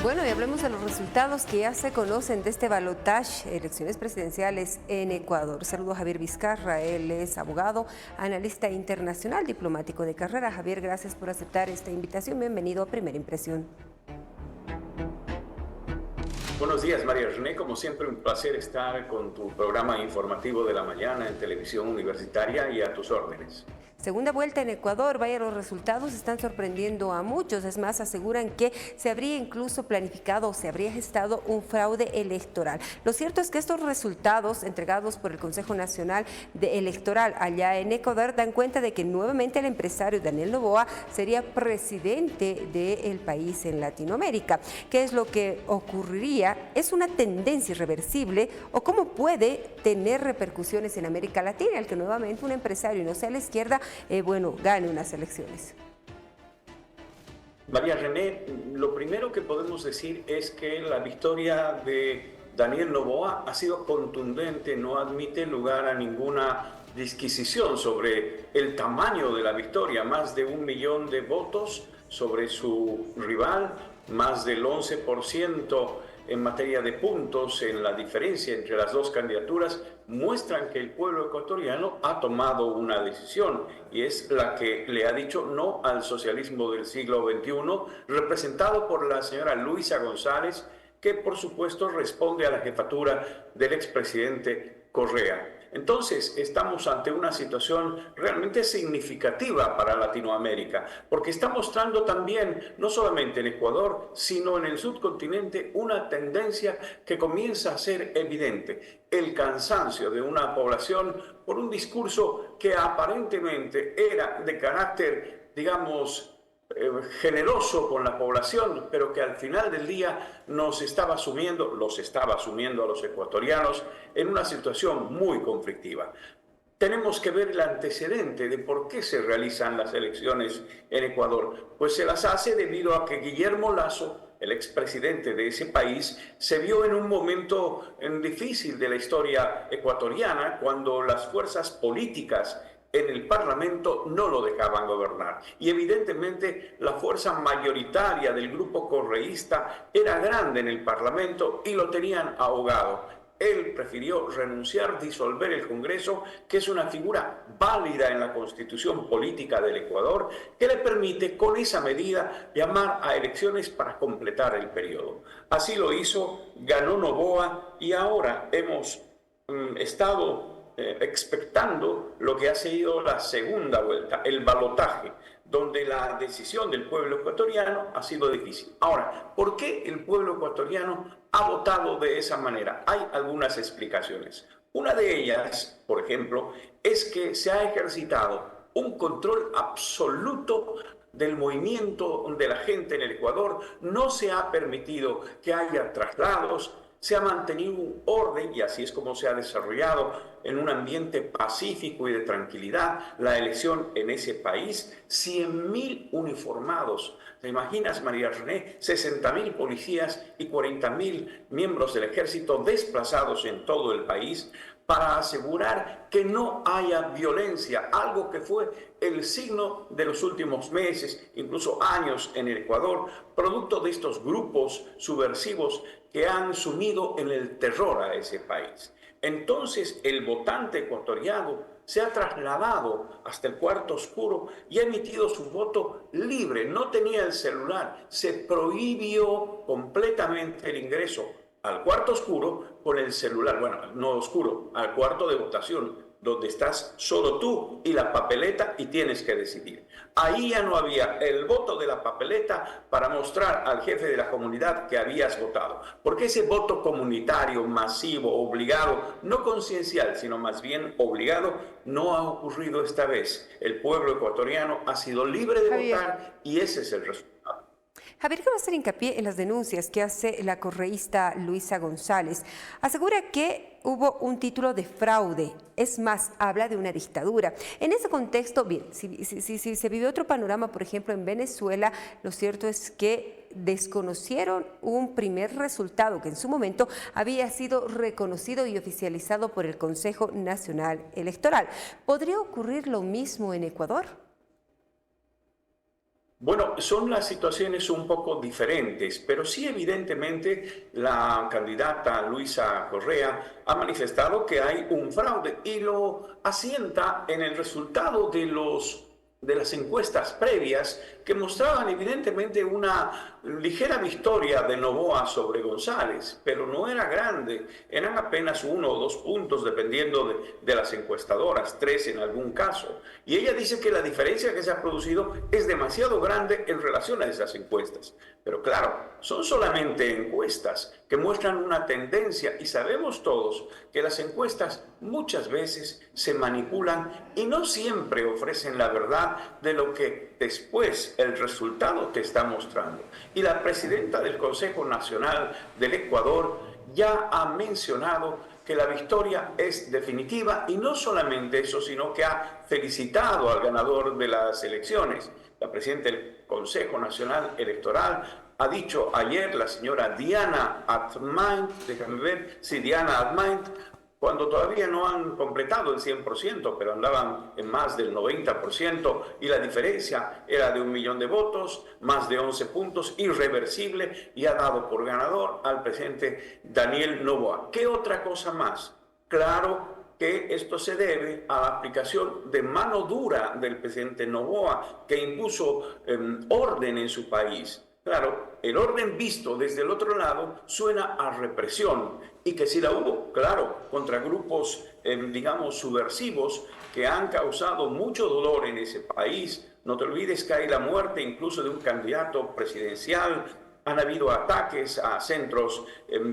Bueno, y hablemos de los resultados que ya se conocen de este balotaje, elecciones presidenciales en Ecuador. Saludo a Javier Vizcarra, él es abogado, analista internacional, diplomático de carrera. Javier, gracias por aceptar esta invitación. Bienvenido a Primera Impresión. Buenos días, María René. Como siempre, un placer estar con tu programa informativo de la mañana en televisión universitaria y a tus órdenes. Segunda vuelta en Ecuador, vaya, los resultados están sorprendiendo a muchos. Es más, aseguran que se habría incluso planificado o se habría gestado un fraude electoral. Lo cierto es que estos resultados entregados por el Consejo Nacional Electoral allá en Ecuador dan cuenta de que nuevamente el empresario Daniel Noboa sería presidente del país en Latinoamérica. ¿Qué es lo que ocurriría? ¿Es una tendencia irreversible o cómo puede tener repercusiones en América Latina el que nuevamente un empresario, y no sea a la izquierda, gane unas elecciones? María René, lo primero que podemos decir es que la victoria de Daniel Noboa ha sido contundente, no admite lugar a ninguna disquisición sobre el tamaño de la victoria, más de 1 millón de votos sobre su rival, más del 11% en materia de puntos en la diferencia entre las dos candidaturas, muestran que el pueblo ecuatoriano ha tomado una decisión y es la que le ha dicho no al socialismo del siglo XXI, representado por la señora Luisa González, que por supuesto responde a la jefatura del expresidente Correa. Entonces, estamos ante una situación realmente significativa para Latinoamérica, porque está mostrando también, no solamente en Ecuador, sino en el subcontinente, una tendencia que comienza a ser evidente: el cansancio de una población por un discurso que aparentemente era de carácter, digamos, generoso con la población, pero que al final del día los estaba sumiendo a los ecuatorianos en una situación muy conflictiva. Tenemos que ver el antecedente de por qué se realizan las elecciones en Ecuador. Pues se las hace debido a que Guillermo Lasso, el expresidente de ese país, se vio en un momento difícil de la historia ecuatoriana, cuando las fuerzas políticas en el Parlamento no lo dejaban gobernar. Y evidentemente la fuerza mayoritaria del grupo correísta era grande en el Parlamento y lo tenían ahogado. Él prefirió renunciar, disolver el Congreso, que es una figura válida en la constitución política del Ecuador, que le permite con esa medida llamar a elecciones para completar el periodo. Así lo hizo, ganó Noboa y ahora hemos estado expectando lo que ha sido la segunda vuelta, el balotaje, donde la decisión del pueblo ecuatoriano ha sido difícil. Ahora, ¿por qué el pueblo ecuatoriano ha votado de esa manera? Hay algunas explicaciones. Una de ellas, por ejemplo, es que se ha ejercitado un control absoluto del movimiento de la gente en el Ecuador. No se ha permitido que haya traslados, se ha mantenido un orden, y así es como se ha desarrollado en un ambiente pacífico y de tranquilidad la elección en ese país. 100.000 uniformados. ¿Te imaginas, María René? 60.000 policías y 40.000 miembros del ejército desplazados en todo el país para asegurar que no haya violencia, algo que fue el signo de los últimos meses, incluso años en el Ecuador, producto de estos grupos subversivos que han sumido en el terror a ese país. Entonces el votante ecuatoriano se ha trasladado hasta el cuarto oscuro y ha emitido su voto libre. No tenía el celular, se prohibió completamente el ingreso al cuarto oscuro con el celular, bueno, no oscuro, al cuarto de votación, donde estás solo tú y la papeleta y tienes que decidir. Ahí ya no había el voto de la papeleta para mostrar al jefe de la comunidad que habías votado, porque ese voto comunitario, masivo, obligado, no conciencial, sino más bien obligado, no ha ocurrido esta vez. El pueblo ecuatoriano ha sido libre de votar y ese es el resultado. Javier, quiero hacer hincapié en las denuncias que hace la correísta Luisa González. Asegura que hubo un título de fraude, es más, habla de una dictadura. En ese contexto, bien, si se vive otro panorama, por ejemplo, en Venezuela, lo cierto es que desconocieron un primer resultado que en su momento había sido reconocido y oficializado por el Consejo Nacional Electoral. ¿Podría ocurrir lo mismo en Ecuador? Bueno, son las situaciones un poco diferentes, pero sí evidentemente la candidata Luisa Correa ha manifestado que hay un fraude y lo asienta en el resultado de las encuestas previas que mostraban evidentemente una ligera victoria de Noboa sobre González, pero no era grande, eran apenas 1 o 2 puntos dependiendo de las encuestadoras, 3 en algún caso. Y ella dice que la diferencia que se ha producido es demasiado grande en relación a esas encuestas. Pero claro, son solamente encuestas que muestran una tendencia y sabemos todos que las encuestas muchas veces se manipulan y no siempre ofrecen la verdad de lo que después el resultado te está mostrando. Y la presidenta del Consejo Nacional del Ecuador ya ha mencionado que la victoria es definitiva y no solamente eso, sino que ha felicitado al ganador de las elecciones. La presidenta del Consejo Nacional Electoral ha dicho ayer, la señora Diana Atmaint, déjame ver, sí, Diana Atmaint, cuando todavía no han completado el 100%, pero andaban en más del 90%, y la diferencia era de 1 millón de votos, más de 11 puntos, irreversible, y ha dado por ganador al presidente Daniel Noboa. ¿Qué otra cosa más? Claro que esto se debe a la aplicación de mano dura del presidente Noboa, que impuso orden en su país. Claro, el orden visto desde el otro lado suena a represión y que sí la hubo, claro, contra grupos, digamos, subversivos que han causado mucho dolor en ese país. No te olvides que hay la muerte incluso de un candidato presidencial. Han habido ataques a centros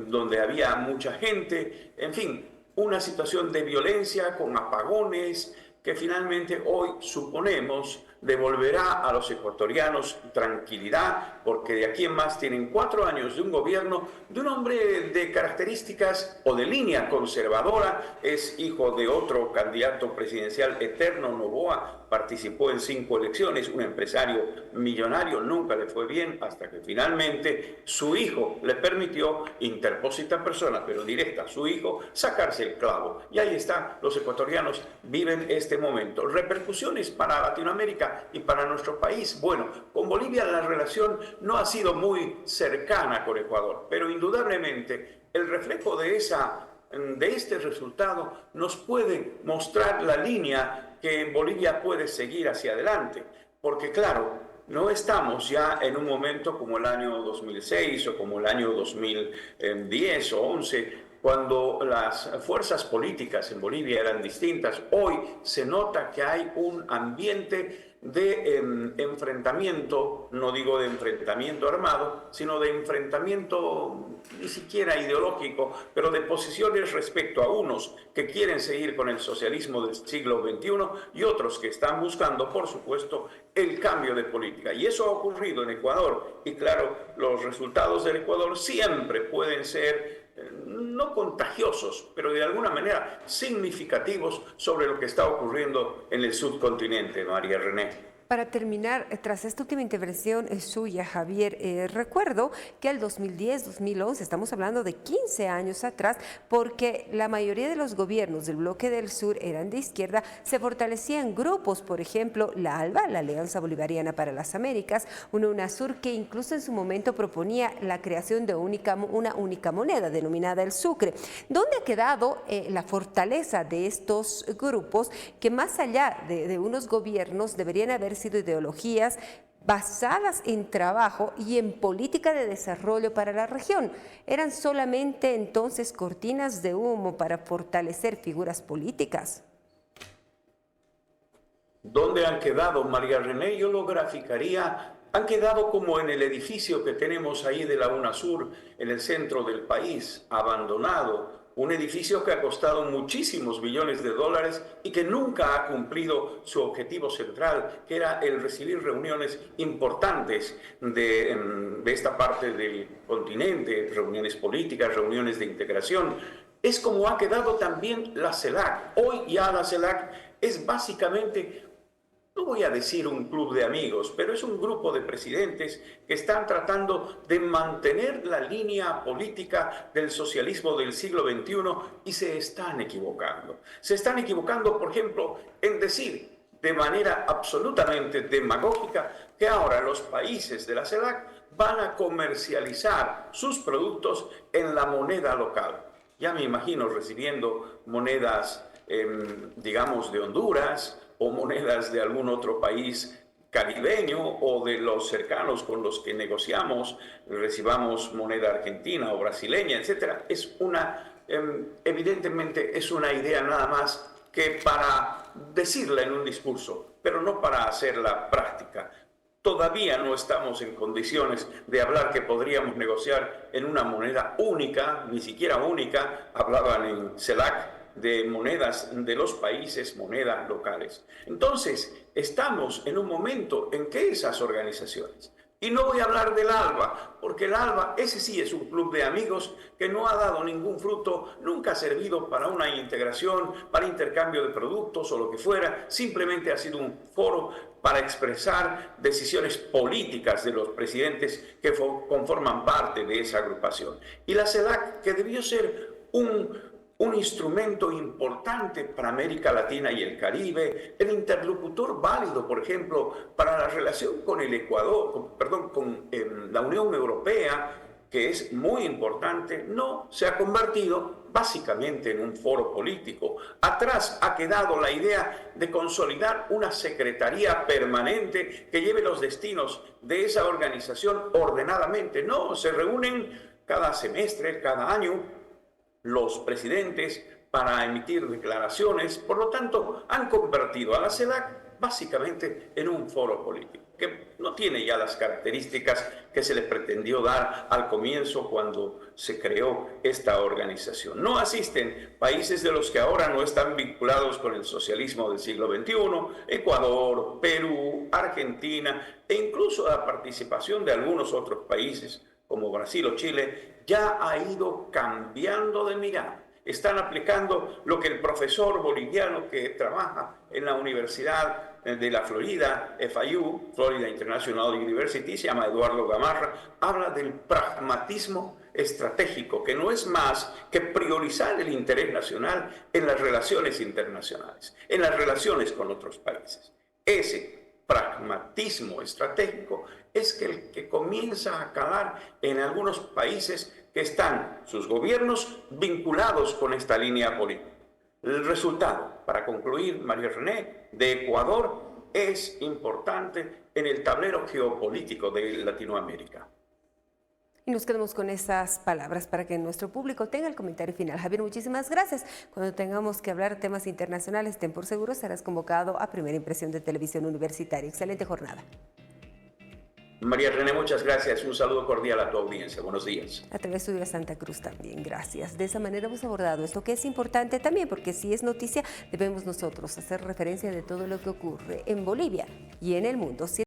donde había mucha gente. En fin, una situación de violencia con apagones que finalmente hoy suponemos devolverá a los ecuatorianos tranquilidad, porque de aquí en más tienen 4 años de un gobierno de un hombre de características o de línea conservadora, es hijo de otro candidato presidencial eterno, Noboa, participó en 5 elecciones, un empresario millonario, nunca le fue bien, hasta que finalmente su hijo le permitió, interpósita persona, pero directa, su hijo, sacarse el clavo. Y ahí está, los ecuatorianos viven este momento. Repercusiones para Latinoamérica y para nuestro país. Bueno, con Bolivia la relación no ha sido muy cercana con Ecuador, pero indudablemente el reflejo de este resultado nos puede mostrar la línea que Bolivia puede seguir hacia adelante, porque claro, no estamos ya en un momento como el año 2006 o como el año 2010 o 11, cuando las fuerzas políticas en Bolivia eran distintas. Hoy se nota que hay un ambiente de enfrentamiento, no digo de enfrentamiento armado, sino de enfrentamiento ni siquiera ideológico, pero de posiciones respecto a unos que quieren seguir con el socialismo del siglo XXI y otros que están buscando, por supuesto, el cambio de política. Y eso ha ocurrido en Ecuador. Y claro, los resultados del Ecuador siempre pueden ser no contagiosos, pero de alguna manera significativos sobre lo que está ocurriendo en el subcontinente, María René. Para terminar, tras esta última intervención suya, Javier, recuerdo que el 2010, 2011, estamos hablando de 15 años atrás, porque la mayoría de los gobiernos del bloque del sur eran de izquierda, se fortalecían grupos, por ejemplo, la ALBA, la Alianza Bolivariana para las Américas, una UNASUR que incluso en su momento proponía la creación de una única moneda denominada el sucre. ¿Dónde ha quedado la fortaleza de estos grupos que más allá de unos gobiernos deberían haber sido ideologías basadas en trabajo y en política de desarrollo para la región? ¿Eran solamente entonces cortinas de humo para fortalecer figuras políticas? ¿Dónde han quedado, María René? Yo lo graficaría. Han quedado como en el edificio que tenemos ahí de la UNASUR, en el centro del país, abandonado. Un edificio que ha costado muchísimos millones de dólares y que nunca ha cumplido su objetivo central, que era el recibir reuniones importantes de esta parte del continente, reuniones políticas, reuniones de integración. Es como ha quedado también la CELAC. Hoy ya la CELAC es básicamente, no voy a decir un club de amigos, pero es un grupo de presidentes que están tratando de mantener la línea política del socialismo del siglo XXI y se están equivocando. Se están equivocando, por ejemplo, en decir de manera absolutamente demagógica que ahora los países de la CELAC van a comercializar sus productos en la moneda local. Ya me imagino recibiendo monedas, digamos, de Honduras o monedas de algún otro país caribeño o de los cercanos con los que negociamos, recibamos moneda argentina o brasileña, etcétera. Es evidentemente es una idea nada más que para decirla en un discurso, pero no para hacerla práctica. Todavía no estamos en condiciones de hablar que podríamos negociar en una moneda única, ni siquiera única. Hablaban en CELAC de monedas de los países, monedas locales. Entonces, estamos en un momento en que esas organizaciones, y no voy a hablar del ALBA, porque el ALBA, ese sí es un club de amigos que no ha dado ningún fruto, nunca ha servido para una integración, para intercambio de productos o lo que fuera, simplemente ha sido un foro para expresar decisiones políticas de los presidentes que conforman parte de esa agrupación. Y la CELAC, que debió ser un instrumento importante para América Latina y el Caribe, el interlocutor válido, por ejemplo, para la relación con el Ecuador, con la Unión Europea, que es muy importante, no, se ha convertido básicamente en un foro político. Atrás ha quedado la idea de consolidar una secretaría permanente que lleve los destinos de esa organización ordenadamente. No, se reúnen cada semestre, cada año, los presidentes para emitir declaraciones. Por lo tanto, han convertido a la CELAC básicamente en un foro político, que no tiene ya las características que se le pretendió dar al comienzo cuando se creó esta organización. No asisten países de los que ahora no están vinculados con el socialismo del siglo XXI, Ecuador, Perú, Argentina, e incluso la participación de algunos otros países como Brasil o Chile, ya ha ido cambiando de mirada. Están aplicando lo que el profesor boliviano que trabaja en la Universidad de la Florida, FIU, Florida International University, se llama Eduardo Gamarra, habla del pragmatismo estratégico, que no es más que priorizar el interés nacional en las relaciones internacionales, en las relaciones con otros países. Ese pragmatismo estratégico es el que comienza a calar en algunos países que están sus gobiernos vinculados con esta línea política. El resultado, para concluir, María René, de Ecuador es importante en el tablero geopolítico de Latinoamérica. Y nos quedamos con esas palabras para que nuestro público tenga el comentario final. Javier, muchísimas gracias. Cuando tengamos que hablar de temas internacionales, ten por seguro, serás convocado a Primera Impresión de Televisión Universitaria. Excelente jornada. María René, muchas gracias. Un saludo cordial a tu audiencia. Buenos días. A TV Estudio Santa Cruz también, gracias. De esa manera hemos abordado esto que es importante también, porque si es noticia, debemos nosotros hacer referencia de todo lo que ocurre en Bolivia y en el mundo.